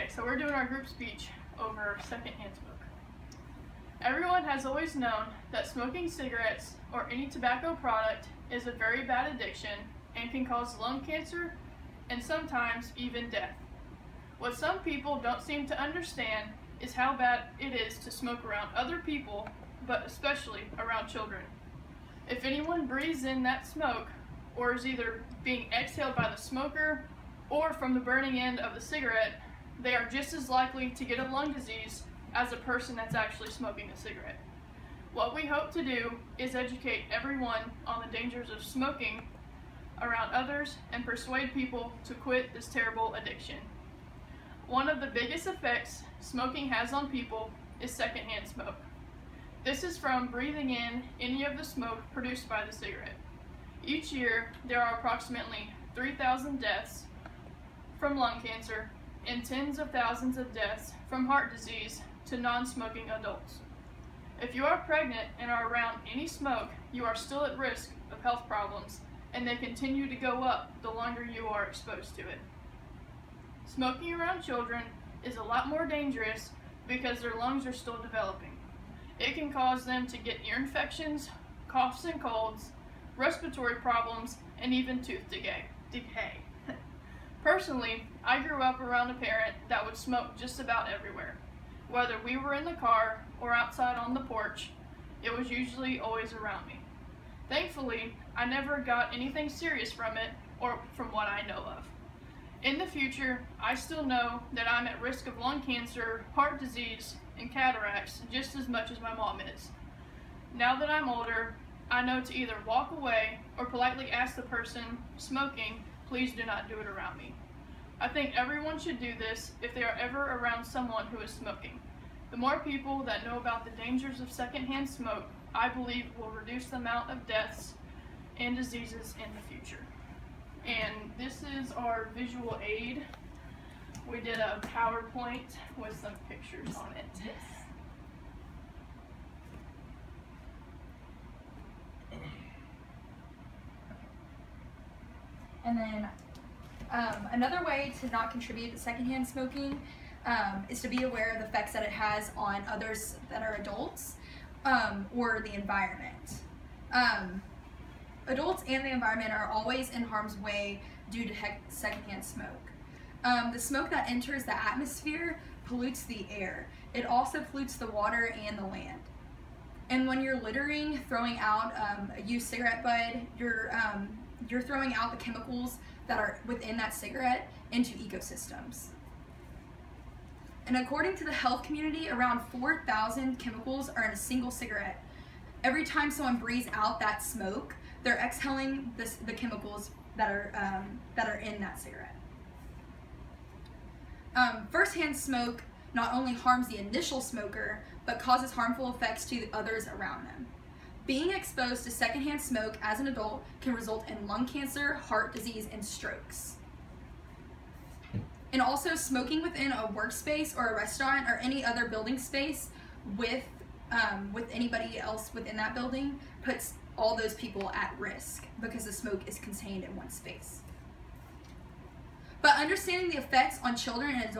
Okay, so we're doing our group speech over secondhand smoke. Everyone has always known that smoking cigarettes or any tobacco product is a very bad addiction and can cause lung cancer and sometimes even death. What some people don't seem to understand is how bad it is to smoke around other people, but especially around children. If anyone breathes in that smoke, or is either being exhaled by the smoker or from the burning end of the cigarette, they are just as likely to get a lung disease as a person that's actually smoking a cigarette. What we hope to do is educate everyone on the dangers of smoking around others and persuade people to quit this terrible addiction. One of the biggest effects smoking has on people is secondhand smoke. This is from breathing in any of the smoke produced by the cigarette. Each year, there are approximately 3,000 deaths from lung cancer and tens of thousands of deaths from heart disease to non-smoking adults. If you are pregnant and are around any smoke, you are still at risk of health problems, and they continue to go up the longer you are exposed to it. Smoking around children is a lot more dangerous because their lungs are still developing. It can cause them to get ear infections, coughs and colds, respiratory problems, and even tooth decay. Personally, I grew up around a parent that would smoke just about everywhere. Whether we were in the car or outside on the porch, it was usually always around me. Thankfully, I never got anything serious from it, or from what I know of. In the future, I still know that I'm at risk of lung cancer, heart disease, and cataracts just as much as my mom is. Now that I'm older, I know to either walk away or politely ask the person smoking, please do not do it around me. I think everyone should do this if they are ever around someone who is smoking. The more people that know about the dangers of secondhand smoke, I believe will reduce the amount of deaths and diseases in the future. And this is our visual aid. We did a PowerPoint with some pictures on it. Yes. And then another way to not contribute to secondhand smoking is to be aware of the effects that it has on others that are adults or the environment. Adults and the environment are always in harm's way due to secondhand smoke. The smoke that enters the atmosphere pollutes the air. It also pollutes the water and the land. And when you're littering, throwing out a used cigarette butt, you're throwing out the chemicals that are within that cigarette into ecosystems. And according to the health community, around 4,000 chemicals are in a single cigarette. Every time someone breathes out that smoke, they're exhaling the chemicals that are in that cigarette. Firsthand smoke not only harms the initial smoker, but causes harmful effects to the others around them. Being exposed to secondhand smoke as an adult can result in lung cancer, heart disease, and strokes. And also, smoking within a workspace or a restaurant or any other building space with anybody else within that building puts all those people at risk because the smoke is contained in one space. But understanding the effects on children and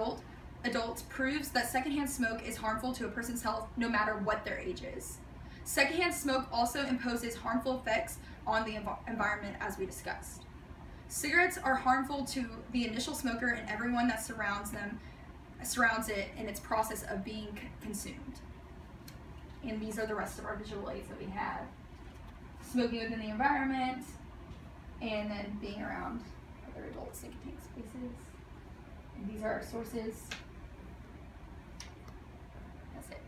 adults proves that secondhand smoke is harmful to a person's health no matter what their age is. Secondhand smoke also imposes harmful effects on the environment, as we discussed. Cigarettes are harmful to the initial smoker and everyone that surrounds it in its process of being consumed. And these are the rest of our visual aids that we have. Smoking within the environment, and then being around other adults in contained spaces. And these are our sources. That's it.